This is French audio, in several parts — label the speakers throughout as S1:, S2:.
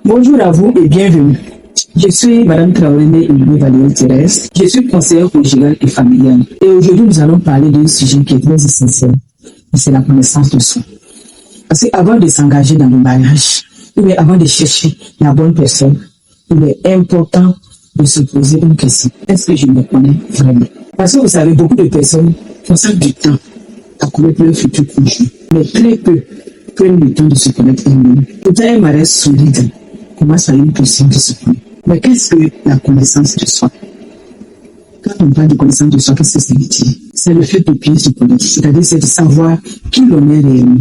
S1: Bonjour à vous et bienvenue. Je suis Madame Traoré et Valérie Thérèse. Je suis conseillère conjugale et familiale. Et aujourd'hui, nous allons parler d'un sujet qui est très essentiel. C'est la connaissance de soi. Parce qu'avant de s'engager dans le mariage, ou bien avant de chercher la bonne personne, il est important de se poser une question. Est-ce que je me connais vraiment? Parce que vous savez, beaucoup de personnes consacrent du temps à connaître leur futur conjoint. Mais très peu prennent le temps de se connaître eux-mêmes. Pourtant, un mariage solide commence par une personne qui se connaît. Mais qu'est-ce que la connaissance de soi? Quand on parle de connaissance de soi, qu'est-ce que ça veut dire? C'est le fait de bien se connaître. C'est-à-dire, c'est de savoir qui l'on est réellement,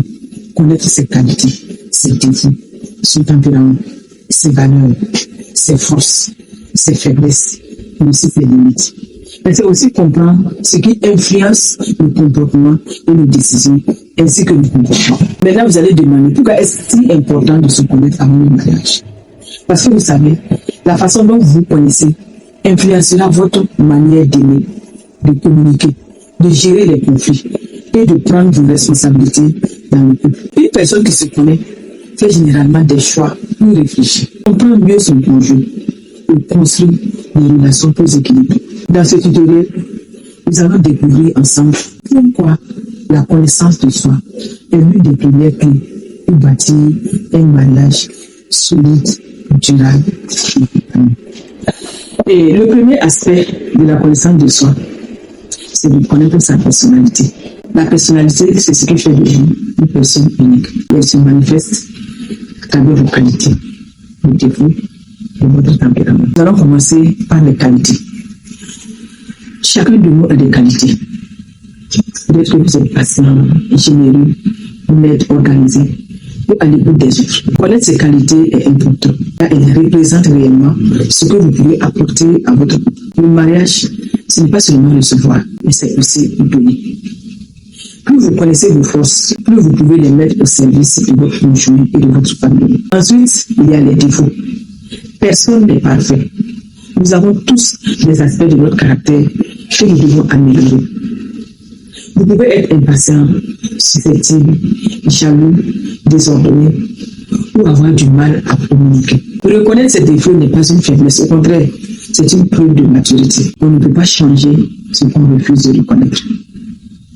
S1: connaître ses qualités, ses défauts, son tempérament, ses valeurs, ses forces, ses faiblesses, mais aussi ses limites. Mais c'est aussi comprendre ce qui influence le comportement et les décisions, ainsi que le comportement. Maintenant, vous allez demander pourquoi est-ce si important de se connaître avant le mariage? Parce que vous savez, la façon dont vous connaissez influencera votre manière d'aimer, de communiquer, de gérer les conflits et de prendre vos responsabilités dans le couple. Une personne qui se connaît fait généralement des choix plus réfléchis, comprend mieux son conjoint et construit des relations plus équilibrées. Dans ce tutoriel, nous allons découvrir ensemble pourquoi la connaissance de soi est l'une des premières clés pour bâtir un mariage solide, durable et épanouissant. Et le premier aspect de la connaissance de soi, c'est de connaître sa personnalité. La personnalité, c'est ce qui fait de vous une personne unique. Elle se manifeste à travers vos qualités, vos défauts et votre tempérament. Nous allons commencer par les qualités. Chacun de nous a des qualités. Peut-être que vous êtes patient, généreux, honnête, organisé, ou à l'écoute des autres. Connaître ces qualités est important. Elle représente réellement ce que vous pouvez apporter à votre couple. Le mariage, ce n'est pas seulement recevoir, mais c'est aussi donner. Plus vous connaissez vos forces, plus vous pouvez les mettre au service de votre conjoint et de votre famille. Ensuite, il y a les défauts. Personne n'est parfait. Nous avons tous des aspects de notre caractère que nous devons améliorer. Vous pouvez être impatient, susceptible, jaloux, désordonné ou avoir du mal à communiquer. Reconnaître ces défauts n'est pas une faiblesse, au contraire, c'est une preuve de maturité. On ne peut pas changer ce qu'on refuse de reconnaître.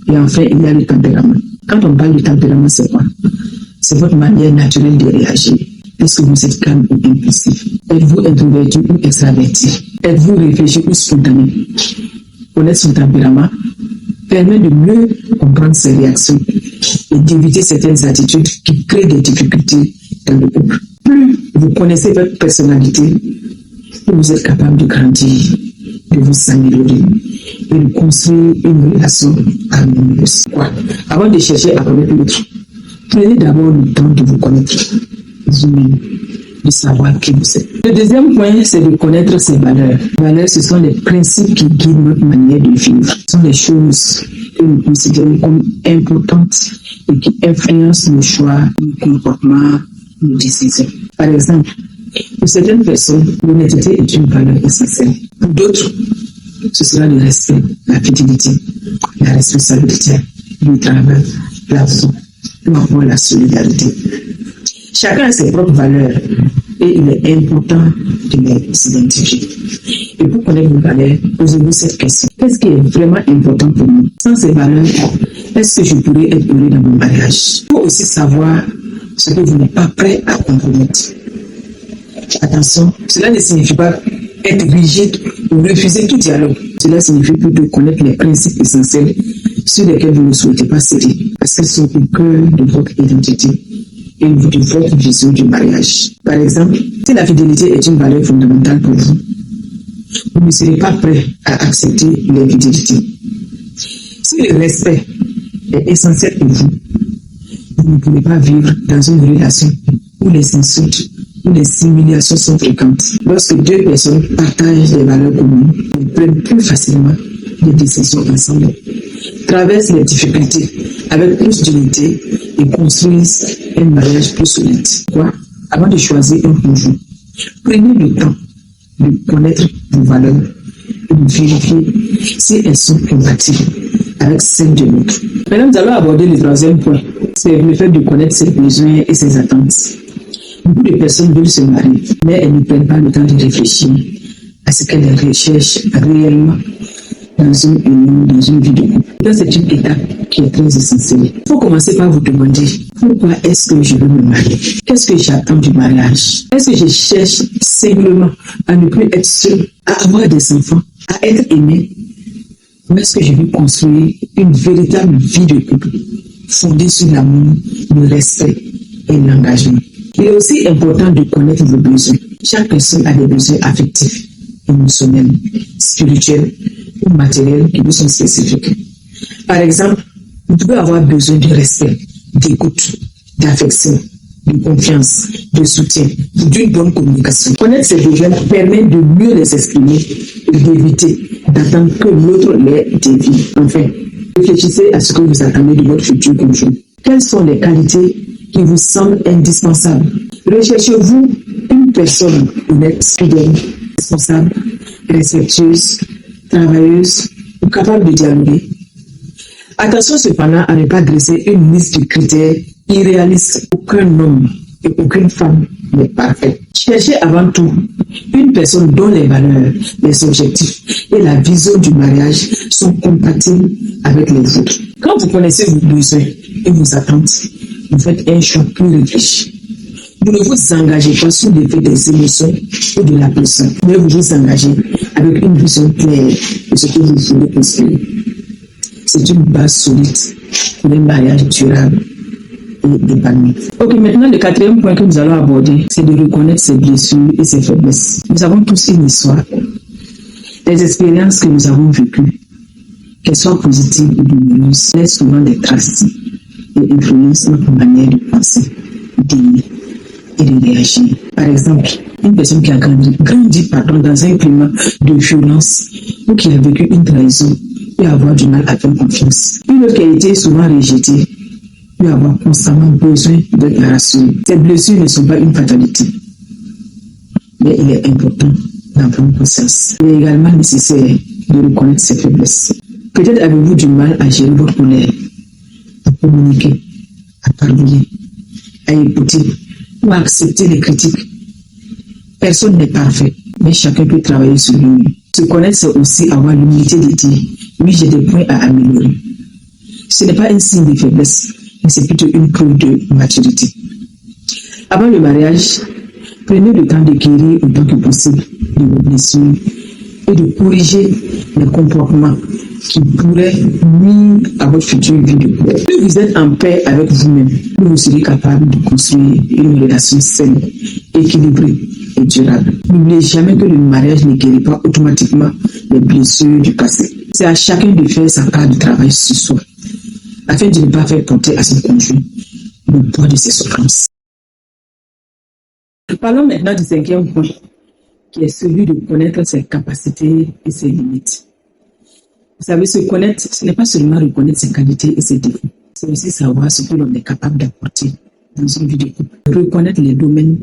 S1: Et enfin, il y a le tempérament. Quand on parle du tempérament, c'est quoi? C'est votre manière naturelle de réagir. Est-ce que vous êtes calme ou impulsif? Êtes-vous introverti ou extraverti? Êtes-vous réfléchi ou spontané? Connaître son tempérament permet de mieux comprendre ses réactions et d'éviter certaines attitudes qui créent des difficultés dans le couple. Plus vous connaissez votre personnalité, plus vous êtes capable de grandir, de vous améliorer et de construire une relation harmonieuse. Avant de chercher à connaître l'autre, prenez d'abord le temps de vous connaître vous-même, de savoir qui vous êtes. Le deuxième point, c'est de connaître ses valeurs. Les valeurs, ce sont les principes qui guident notre manière de vivre. Ce sont les choses que nous considérons comme importantes et qui influencent nos choix, nos comportements, nos décisions. Par exemple, pour certaines personnes, l'honnêteté est une valeur essentielle. Pour d'autres, ce sera le respect, la fidélité, la responsabilité, le travail, l'argent, ou encore la solidarité. Chacun a ses propres valeurs et il est important de les identifier. Et pour connaître vos valeurs, posez-vous cette question. Qu'est-ce qui est vraiment important pour nous? Sans ces valeurs, est-ce que je pourrais être heureux dans mon mariage? Il faut aussi savoir ce que vous n'êtes pas prêt à compromettre. Attention, cela ne signifie pas être rigide ou refuser tout dialogue. Cela signifie plutôt connaître les principes essentiels sur lesquels vous ne souhaitez pas céder, parce qu'ils sont au cœur de votre identité et de votre vision du mariage. Par exemple, si la fidélité est une valeur fondamentale pour vous, vous ne serez pas prêt à accepter l'infidélité. Si le respect est essentiel pour vous, vous ne pouvez pas vivre dans une relation où les insultes ou les humiliations sont fréquentes. Lorsque deux personnes partagent des valeurs communes, ils prennent plus facilement des décisions ensemble, traversent les difficultés avec plus d'unité et construisent un mariage plus solide. Avant de choisir un conjoint, prenez le temps de connaître vos valeurs et de vérifier si elles sont compatibles avec celles de l'autre. Maintenant, nous allons aborder le troisième point, c'est le fait de connaître ses besoins et ses attentes. Beaucoup de personnes veulent se marier, mais elles ne prennent pas le temps de réfléchir à ce qu'elles recherchent réellement dans une union, dans une vie de couple. C'est une étape qui est très essentielle. Il faut commencer par vous demander pourquoi est-ce que je veux me marier? Qu'est-ce que j'attends du mariage? Est-ce que je cherche simplement à ne plus être seule, à avoir des enfants, à être aimée? Ou est-ce que je veux construire une véritable vie de couple fondée sur l'amour, le respect et l'engagement? Il est aussi important de connaître vos besoins. Chaque personne a des besoins affectifs, émotionnels, spirituels ou matériels qui vous sont spécifiques. Par exemple, vous pouvez avoir besoin de respect, d'écoute, d'affection, de confiance, de soutien, d'une bonne communication. Connaître ces besoins permet de mieux les exprimer et d'éviter d'attendre que l'autre les dévie. Enfin, réfléchissez à ce que vous attendez de votre futur conjoint. Quelles sont les qualités qui vous semblent indispensables? Recherchez-vous une personne honnête, fidèle, responsable, respectueuse, travailleuse ou capable de dialoguer? Attention cependant à ne pas dresser une liste de critères irréalistes. Aucun homme et aucune femme n'est parfait. Cherchez avant tout une personne dont les valeurs, les objectifs et la vision du mariage sont compatibles avec les vôtres. Quand vous connaissez vos besoins et vos attentes, vous faites un choix plus réfléchi. Vous ne vous engagez pas sous l'effet des émotions ou de la pression, mais vous vous engagez avec une vision claire de ce que vous voulez construire. C'est une base solide pour un mariage durable et épanoui. Ok, maintenant le quatrième point que nous allons aborder, c'est de reconnaître ses blessures et ses faiblesses. Nous avons tous une histoire. Les expériences que nous avons vécues, qu'elles soient positives ou douloureuses, laissent souvent des traces et influencent notre manière de penser, d'aimer et de réagir. Par exemple, une personne qui a grandi dans un climat de violence ou qui a vécu une trahison peut avoir du mal à faire confiance. Une autre qui a été souvent rejetée peut avoir constamment besoin de la rassurer. Ces blessures ne sont pas une fatalité, mais il est important d'en prendre conscience. Il est également nécessaire de reconnaître ses faiblesses. Peut-être avez-vous du mal à gérer votre colère, à communiquer, à pardonner, à écouter ou à accepter les critiques. Personne n'est parfait, mais chacun peut travailler sur lui. Se connaître, c'est aussi avoir l'humilité de dire « oui, j'ai des points à améliorer ». Ce n'est pas un signe de faiblesse, mais c'est plutôt une preuve de maturité. Avant le mariage, prenez le temps de guérir autant que possible de vos blessures et de corriger les comportements qui pourraient nuire à votre future vie de couple. Plus vous êtes en paix avec vous-même, plus vous serez capable de construire une relation saine, équilibrée et durable. N'oubliez jamais que le mariage ne guérit pas automatiquement les blessures du passé. C'est à chacun de faire sa part de travail sur soi, afin de ne pas faire porter à son conjoint le poids de ses souffrances. Parlons maintenant du cinquième point, qui est celui de connaître ses capacités et ses limites. Vous savez, se connaître, ce n'est pas seulement reconnaître ses qualités et ses défauts, c'est aussi savoir ce que l'on est capable d'apporter dans une vie de couple. Reconnaître les domaines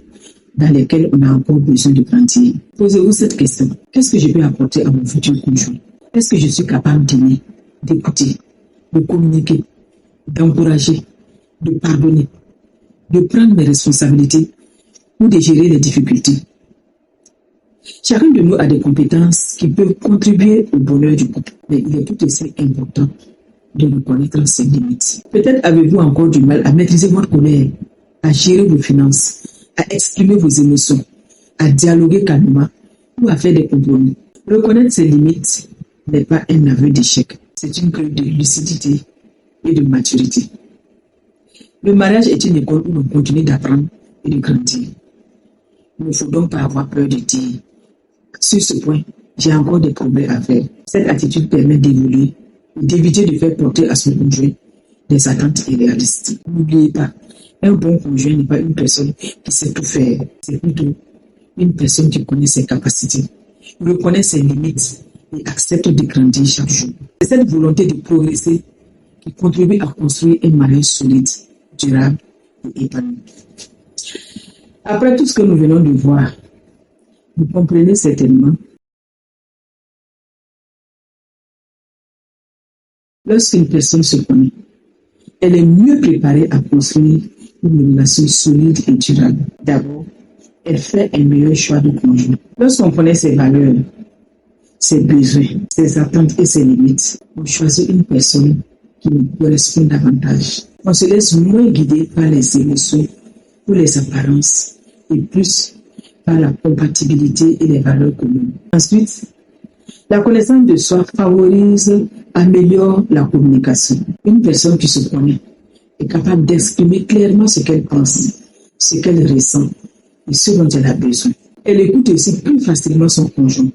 S1: dans lesquels on a encore besoin de grandir. Posez-vous cette question. Qu'est-ce que je peux apporter à mon futur conjoint? Est-ce que je suis capable d'aimer, d'écouter, de communiquer, d'encourager, de pardonner, de prendre mes responsabilités ou de gérer les difficultés? Chacun de nous a des compétences qui peuvent contribuer au bonheur du couple, mais il est tout aussi important de reconnaître ses limites. Peut-être avez-vous encore du mal à maîtriser votre colère, à gérer vos finances, à exprimer vos émotions, à dialoguer calmement ou à faire des compromis. Reconnaître ses limites n'est pas un aveu d'échec, c'est une preuve de lucidité et de maturité. Le mariage est une école où l'on continue d'apprendre et de grandir. Il ne faut donc pas avoir peur de dire « sur ce point, j'ai encore des progrès à faire ». Cette attitude permet d'évoluer et d'éviter de faire porter à son conjoint des attentes irréalistes. N'oubliez pas, un bon conjoint n'est pas une personne qui sait tout faire, c'est plutôt une personne qui connaît ses capacités, reconnaît ses limites et accepte de grandir chaque jour. C'est cette volonté de progresser qui contribue à construire un mariage solide, durable et épanoui. Après tout ce que nous venons de voir, vous comprenez certainement. Lorsqu'une personne se connaît, elle est mieux préparée à construire pour une relation solide et durable. D'abord, elle fait un meilleur choix de conjoint. Lorsqu'on connaît ses valeurs, ses besoins, ses attentes et ses limites, on choisit une personne qui nous correspond davantage. On se laisse moins guider par les émotions ou les apparences et plus par la compatibilité et les valeurs communes. Ensuite, la connaissance de soi améliore la communication. Une personne qui se connaît est capable d'exprimer clairement ce qu'elle pense, ce qu'elle ressent et ce dont elle a besoin. Elle écoute aussi plus facilement son conjoint,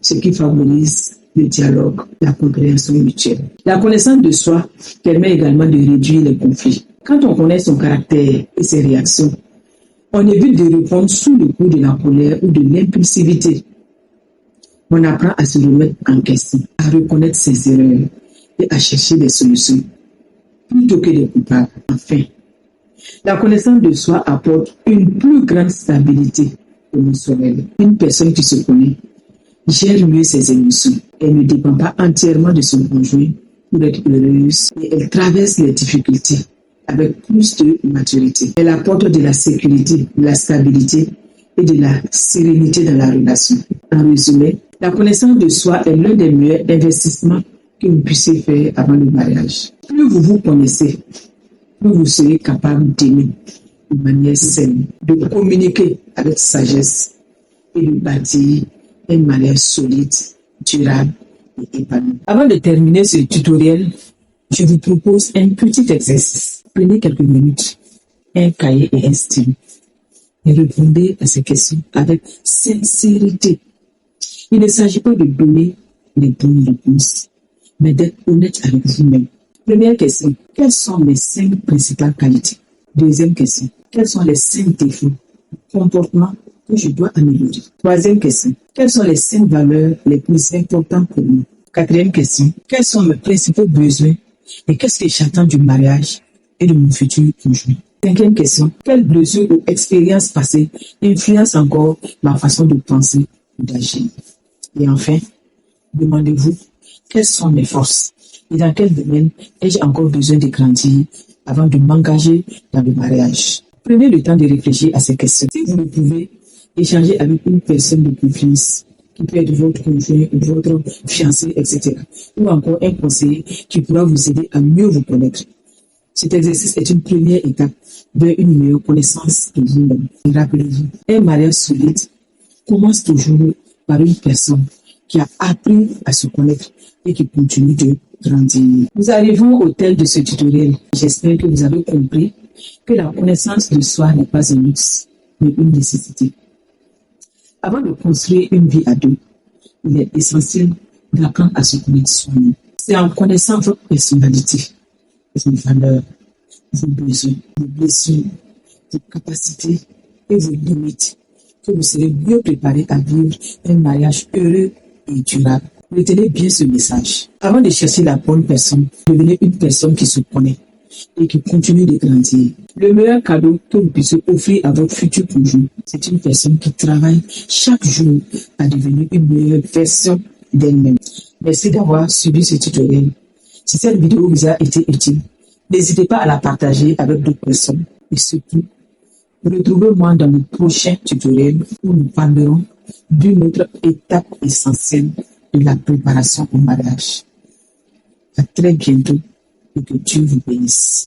S1: ce qui favorise le dialogue, la compréhension mutuelle. La connaissance de soi permet également de réduire les conflits. Quand on connaît son caractère et ses réactions, on évite de répondre sous le coup de la colère ou de l'impulsivité. On apprend à se remettre en question, à reconnaître ses erreurs et à chercher des solutions plutôt que des coupables. Enfin, la connaissance de soi apporte une plus grande stabilité émotionnelle. Une personne qui se connaît gère mieux ses émotions. Elle ne dépend pas entièrement de son conjoint pour être heureuse et elle traverse les difficultés avec plus de maturité. Elle apporte de la sécurité, de la stabilité et de la sérénité dans la relation. En résumé, la connaissance de soi est l'un des meilleurs investissements que vous puissiez faire avant le mariage. Plus vous vous connaissez, plus vous serez capable d'aimer de manière saine, de communiquer avec sagesse et de bâtir une manière solide, durable et épanouie. Avant de terminer ce tutoriel, je vous propose un petit exercice. Prenez quelques minutes, un cahier et un stylo et répondez à ces questions avec sincérité. Il ne s'agit pas de donner les bonnes réponses, mais d'être honnête avec vous-même. Première question, quelles sont mes 5 principales qualités? Deuxième question, quels sont les 5 défauts, comportements que je dois améliorer? Troisième question, quelles sont les 5 valeurs les plus importantes pour moi? Quatrième question, quels sont mes principaux besoins et qu'est-ce que j'attends du mariage et de mon futur conjoint? Cinquième question, quelles blessures ou expériences passées influencent encore ma façon de penser ou d'agir? Et enfin, demandez-vous quelles sont mes forces et dans quel domaine ai-je encore besoin de grandir avant de m'engager dans le mariage. Prenez le temps de réfléchir à ces questions. Si vous le pouvez, échanger avec une personne de confiance qui peut être votre conjoint ou votre fiancé, etc. Ou encore un conseiller qui pourra vous aider à mieux vous connaître. Cet exercice est une première étape vers une meilleure connaissance de vous-même. Et rappelez-vous, un mariage solide commence toujours par une personne qui a appris à se connaître et qui continue de grandir. Nous arrivons au terme de ce tutoriel. J'espère que vous avez compris que la connaissance de soi n'est pas un luxe, mais une nécessité. Avant de construire une vie à deux, il est essentiel d'apprendre à se connaître soi-même. C'est en connaissant votre personnalité, vos valeurs, vos besoins, vos blessures, vos capacités et vos limites que vous serez mieux préparé à vivre un mariage heureux et durable. Retenez bien ce message. Avant de chercher la bonne personne, devenez une personne qui se connaît et qui continue de grandir. Le meilleur cadeau que vous puissiez offrir à votre futur conjoint, c'est une personne qui travaille chaque jour à devenir une meilleure version d'elle-même. Merci d'avoir suivi ce tutoriel. Si cette vidéo vous a été utile, n'hésitez pas à la partager avec d'autres personnes. Et surtout, retrouvez-moi dans le prochain tutoriel où nous parlerons d'une autre étape essentielle de la préparation au mariage. À très bientôt et que Dieu vous bénisse.